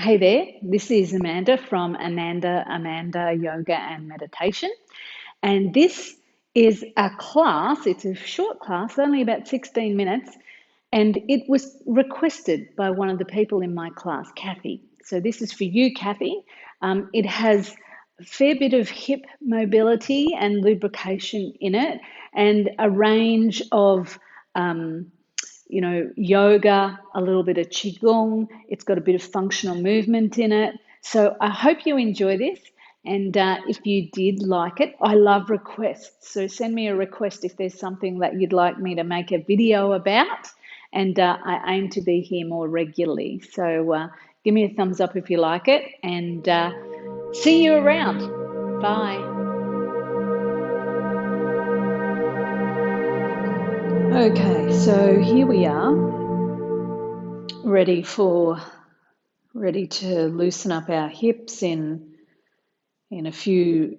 Hey there, this is Amanda from Amanda Yoga and Meditation. And this is a class, it's a short class, only about 16 minutes. And it was requested by one of the people in my class, Kathy. So this is for you, Kathy. It has a fair bit of hip mobility and lubrication in it, and a range of yoga, a little bit of qigong. It's got a bit of functional movement in it. So I hope you enjoy this. And if you did like it, I love requests. So send me a request if there's something that you'd like me to make a video about. And I aim to be here more regularly. So give me a thumbs up if you like it. And see you around. Bye. Okay, so here we are, ready to loosen up our hips in a few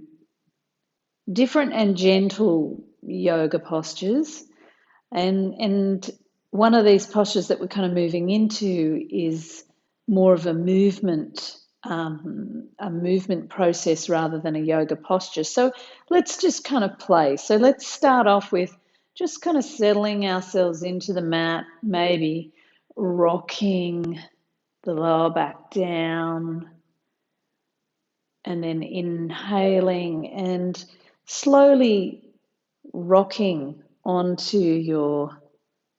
different and gentle yoga postures. And one of these postures that we're kind of moving into is more of a movement process rather than a yoga posture. So let's just kind of play. So let's start off with just kind of settling ourselves into the mat, maybe rocking the lower back down, and then inhaling and slowly rocking onto your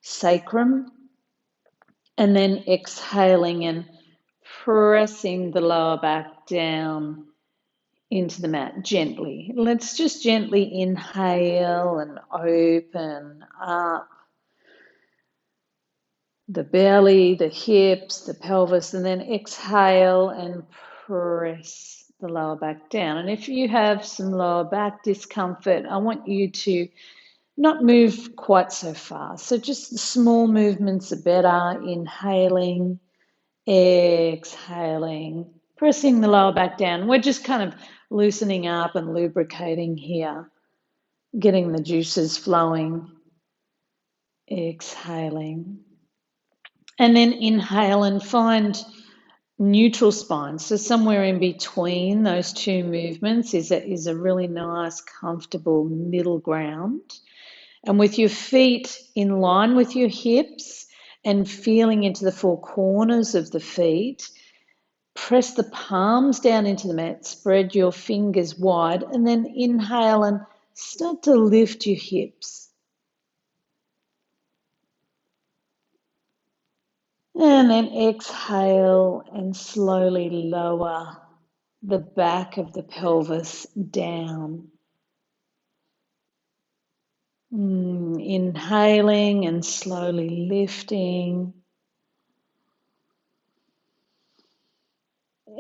sacrum, and then exhaling and pressing the lower back down into the mat gently. Let's just gently inhale and open up the belly, the hips, the pelvis, and then exhale and press the lower back down. And if you have some lower back discomfort, I want you to not move quite so fast. So just the small movements are better. Inhaling, exhaling, pressing the lower back down. We're just kind of loosening up and lubricating here, getting the juices flowing. Exhaling. And then inhale and find neutral spine. So somewhere in between those two movements is a really nice, comfortable middle ground. And with your feet in line with your hips and feeling into the four corners of the feet, press the palms down into the mat, spread your fingers wide, and then inhale and start to lift your hips. And then exhale and slowly lower the back of the pelvis down. Inhaling and slowly lifting.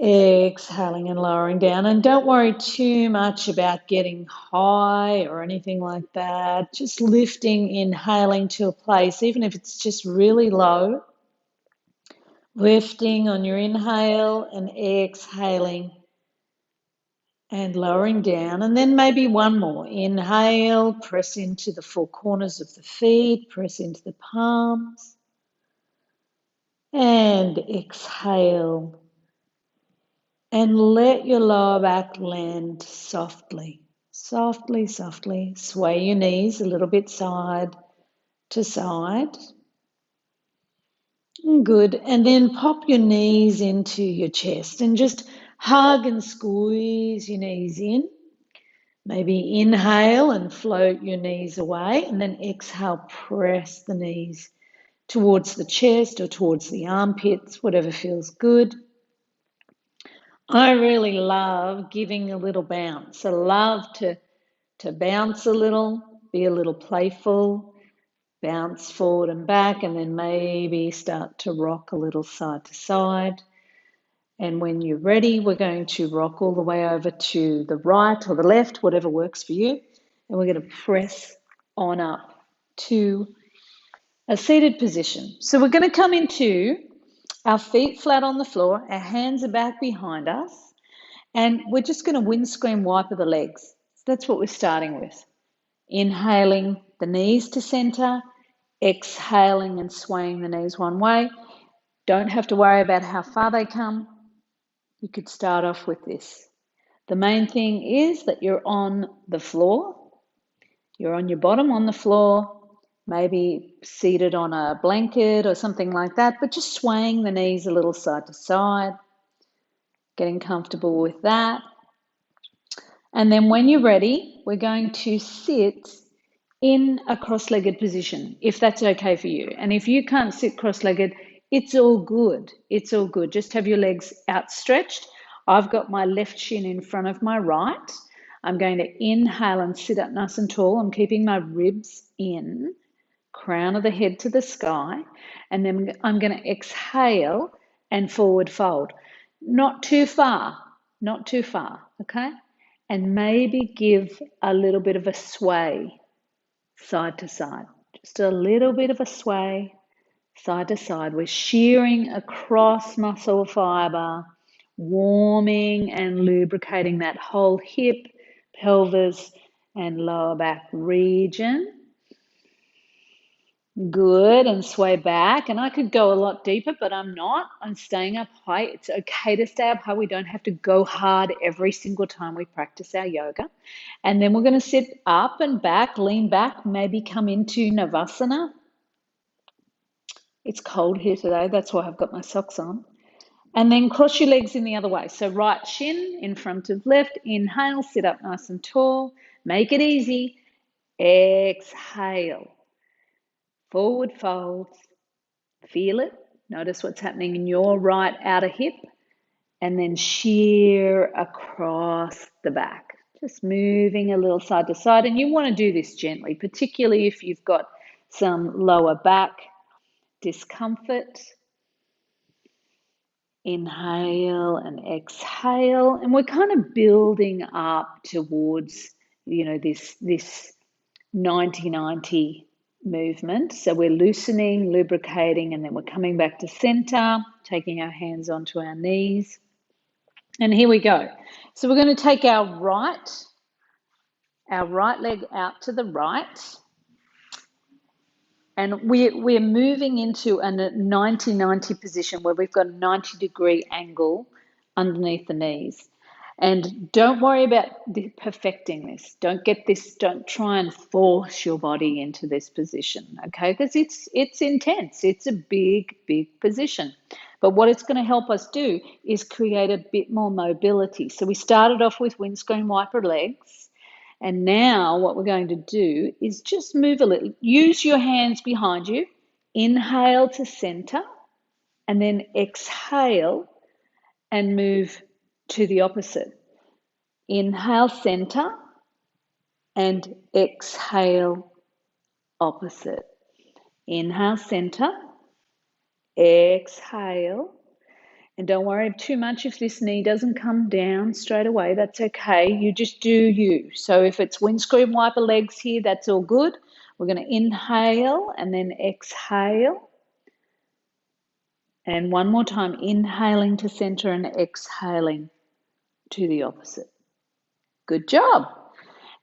Exhaling and lowering down. And don't worry too much about getting high or anything like that. Just lifting, inhaling to a place, even if it's just really low. Lifting on your inhale and exhaling and lowering down. And then maybe one more. Inhale, press into the four corners of the feet, press into the palms. And exhale. And let your lower back land softly. Softly, softly. Sway your knees a little bit side to side. Good. And then pop your knees into your chest and just hug and squeeze your knees in. Maybe inhale and float your knees away, and then exhale, press the knees towards the chest or towards the armpits, whatever feels good. I really love giving a little bounce. I love to bounce a little, be a little playful, bounce forward and back, and then maybe start to rock a little side to side. And when you're ready, we're going to rock all the way over to the right or the left, whatever works for you. And we're going to press on up to a seated position. So we're going to come into our feet flat on the floor, our hands are back behind us, and we're just going to windscreen wiper the legs. So that's what we're starting with. Inhaling the knees to center, exhaling and swaying the knees one way. Don't have to worry about how far they come. you could start off with this. The main thing is that you're on the floor. You're on your bottom on the floor, maybe seated on a blanket or something like that, but just swaying the knees a little side to side, getting comfortable with that. And then when you're ready, we're going to sit in a cross-legged position, if that's okay for you. And if you can't sit cross-legged, it's all good. It's all good. Just have your legs outstretched. I've got my left shin in front of my right. I'm going to inhale and sit up nice and tall. I'm keeping my ribs in, crown of the head to the sky. And then I'm going to exhale and forward fold. Not too far, okay? And maybe give a little bit of a sway side to side. Just a little bit of a sway side to side. We're shearing across muscle fiber, warming and lubricating that whole hip, pelvis, and lower back region. Good, and sway back. And I could go a lot deeper, but I'm not. I'm staying up high. It's okay to stay up high. We don't have to go hard every single time we practice our yoga. And then we're going to sit up and back, lean back, maybe come into Navasana. It's cold here today. That's why I've got my socks on. And then cross your legs in the other way. So right shin in front of left. Inhale, sit up nice and tall. Make it easy. Exhale. Forward folds. Feel it. Notice what's happening in your right outer hip. And then shear across the back. Just moving a little side to side. And you want to do this gently, particularly if you've got some lower back discomfort. Inhale and exhale. And we're kind of building up towards, this 90-90 movement. So we're loosening, lubricating, and then we're coming back to center, taking our hands onto our knees. And here we go. So we're going to take our right leg out to the right. And we're moving into a 90-90 position where we've got a 90-degree angle underneath the knees. And don't worry about perfecting this. Don't try and force your body into this position, okay? Because it's intense. It's a big, big position. But what it's going to help us do is create a bit more mobility. So we started off with windscreen wiper legs. And now what we're going to do is just move a little. Use your hands behind you. Inhale to center. And then exhale and move to the opposite. Inhale, center, and exhale, opposite. Inhale, center, exhale. And don't worry too much if this knee doesn't come down straight away. That's okay. You just do you. So if it's windscreen wiper legs here, that's all good. We're going to inhale and then exhale. And one more time, inhaling to center and exhaling to the opposite. Good job.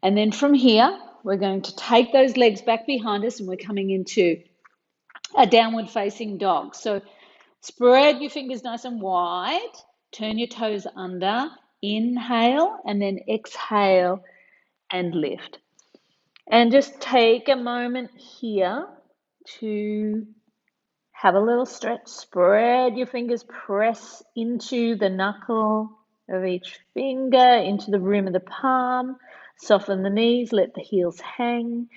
And then from here, we're going to take those legs back behind us and we're coming into a downward facing dog. So spread your fingers nice and wide. Turn your toes under. Inhale and then exhale and lift. And just take a moment here to have a little stretch. Spread your fingers, press into the knuckle of each finger, into the rim of the palm. Soften the knees, let the heels hang.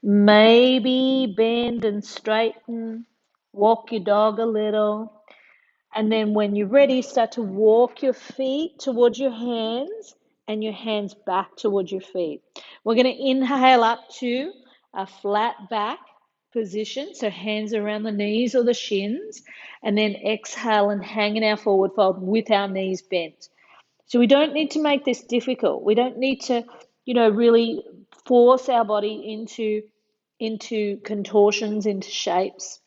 Maybe bend and straighten. Walk your dog a little. And then when you're ready, start to walk your feet towards your hands and your hands back towards your feet. We're going to inhale up to a flat back position, so hands around the knees or the shins, and then exhale and hang in our forward fold with our knees bent. So we don't need to make this difficult. We don't need to, really force our body into contortions, into shapes.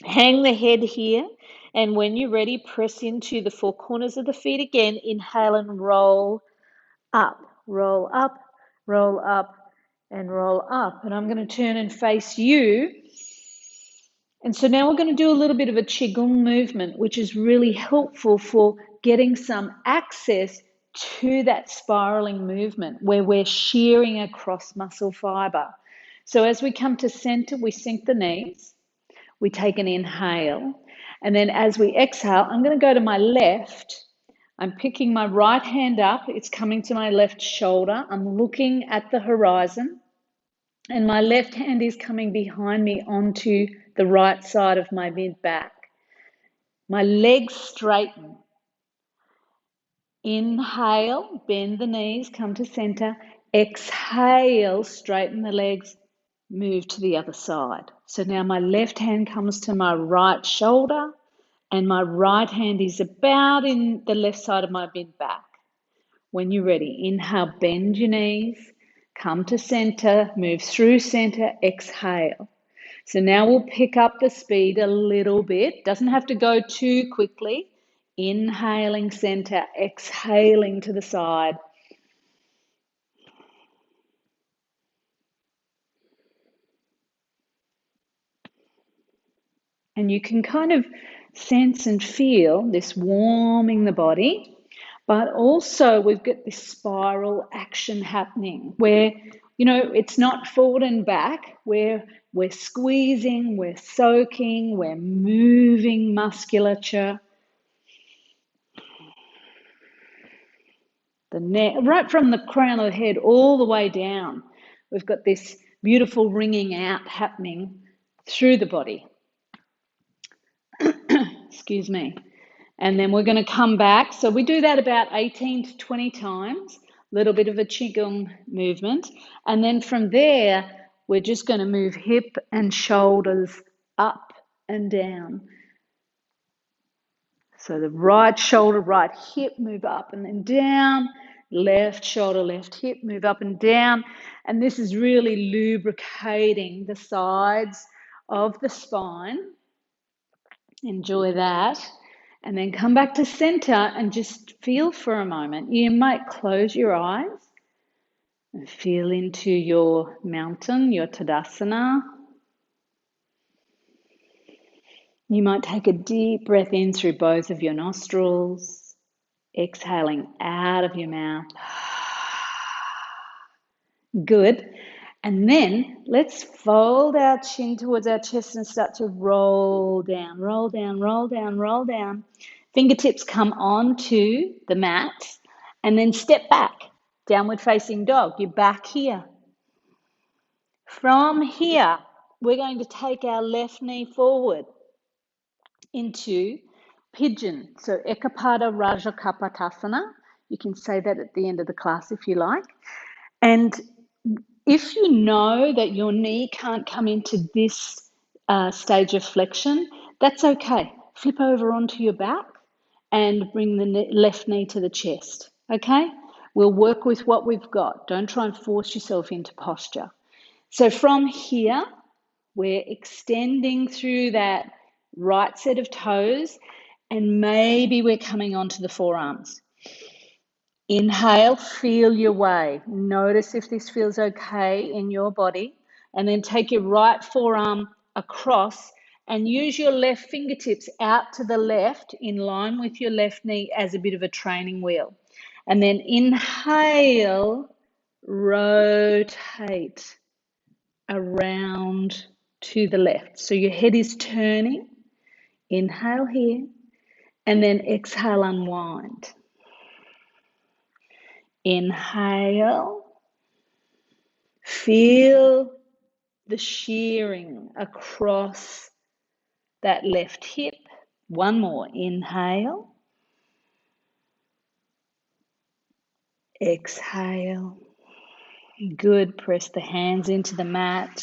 Hang the head here, and when you're ready, press into the four corners of the feet again. Inhale and roll up, roll up, roll up, and roll up. And I'm going to turn and face you. And so now we're going to do a little bit of a qigong movement, which is really helpful for getting some access to that spiraling movement where we're shearing across muscle fiber. So as we come to center, we sink the knees, we take an inhale, and then as we exhale, I'm going to go to my left. I'm picking my right hand up, it's coming to my left shoulder. I'm looking at the horizon, and my left hand is coming behind me onto the right side of my mid-back. My legs straighten. Inhale, bend the knees, come to center. Exhale, straighten the legs, move to the other side. So now my left hand comes to my right shoulder, and my right hand is about in the left side of my mid-back. When you're ready, inhale, bend your knees, come to center, move through center, exhale. So now we'll pick up the speed a little bit. Doesn't have to go too quickly. Inhaling center, exhaling to the side. And you can kind of sense and feel this warming the body, but also we've got this spiral action happening where, it's not forward and back, where we're squeezing, we're soaking, we're moving musculature. The neck, right from the crown of the head all the way down, we've got this beautiful ringing out happening through the body. Excuse me. And then we're going to come back. So we do that about 18 to 20 times, a little bit of a qigong movement. And then from there, we're just going to move hip and shoulders up and down. So the right shoulder, right hip, move up and then down. Left shoulder, left hip, move up and down. And this is really lubricating the sides of the spine. Enjoy that. And then come back to center and just feel for a moment. You might close your eyes and feel into your mountain, your Tadasana. You might take a deep breath in through both of your nostrils, exhaling out of your mouth. Good. And then let's fold our chin towards our chest and start to roll down, roll down, roll down, roll down. Fingertips come onto the mat and then step back, downward facing dog. You're back here. From here, we're going to take our left knee forward into pigeon. So Ekapada Raja Kapotasana. You can say that at the end of the class if you like. And if you know that your knee can't come into this stage of flexion, that's okay. Flip over onto your back and bring the left knee to the chest, okay? We'll work with what we've got. Don't try and force yourself into posture. So from here, we're extending through that right set of toes, and maybe we're coming onto the forearms. Inhale, feel your way. Notice if this feels okay in your body. And then take your right forearm across and use your left fingertips out to the left in line with your left knee as a bit of a training wheel. And then inhale, rotate around to the left. So your head is turning. Inhale here. And then exhale, unwind. Inhale, feel the shearing across that left hip. One more, inhale, exhale. Good, press the hands into the mat,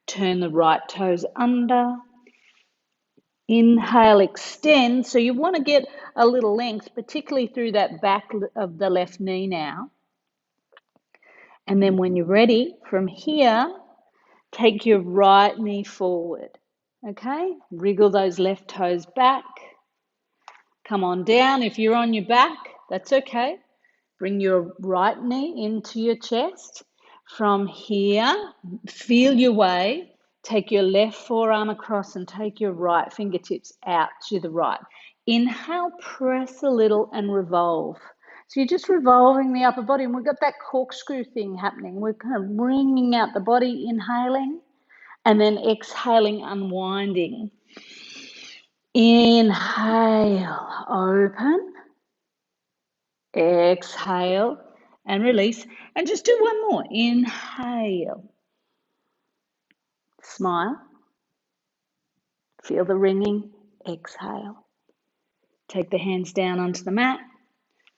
turn the right toes under. Inhale, extend. So you want to get a little length, particularly through that back of the left knee now. And then when you're ready, from here, take your right knee forward, okay? Wriggle those left toes back. Come on down. If you're on your back, that's okay. Bring your right knee into your chest. From here, feel your way. Take your left forearm across and take your right fingertips out to the right. Inhale, press a little and revolve. So you're just revolving the upper body, and we've got that corkscrew thing happening. We're kind of wringing out the body, inhaling, and then exhaling, unwinding. Inhale, open. Exhale and release. And just do one more. Inhale. Smile. Feel the ringing. Exhale. Take the hands down onto the mat.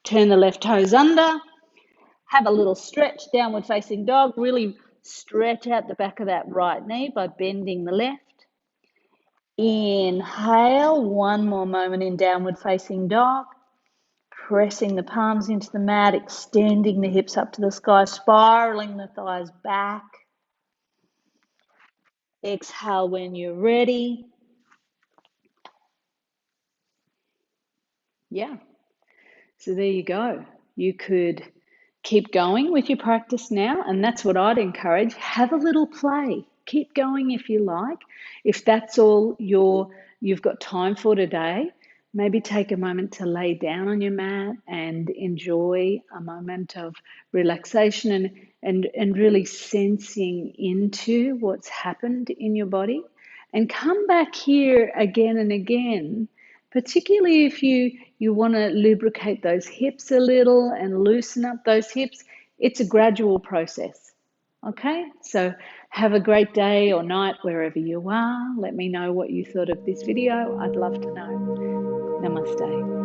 Turn the left toes under. Have a little stretch, downward facing dog. Really stretch out the back of that right knee by bending the left. Inhale, one more moment in downward facing dog. Pressing the palms into the mat, extending the hips up to the sky, spiraling the thighs back. Exhale when you're ready. Yeah. So there you go. You could keep going with your practice now, and that's what I'd encourage. Have a little play. Keep going if you like. If that's all you've got time for today, maybe take a moment to lay down on your mat and enjoy a moment of relaxation and really sensing into what's happened in your body. And come back here again and again, particularly if you want to lubricate those hips a little and loosen up those hips. It's a gradual process. Okay, so have a great day or night wherever you are. Let me know what you thought of this video. I'd love to know. Namaste.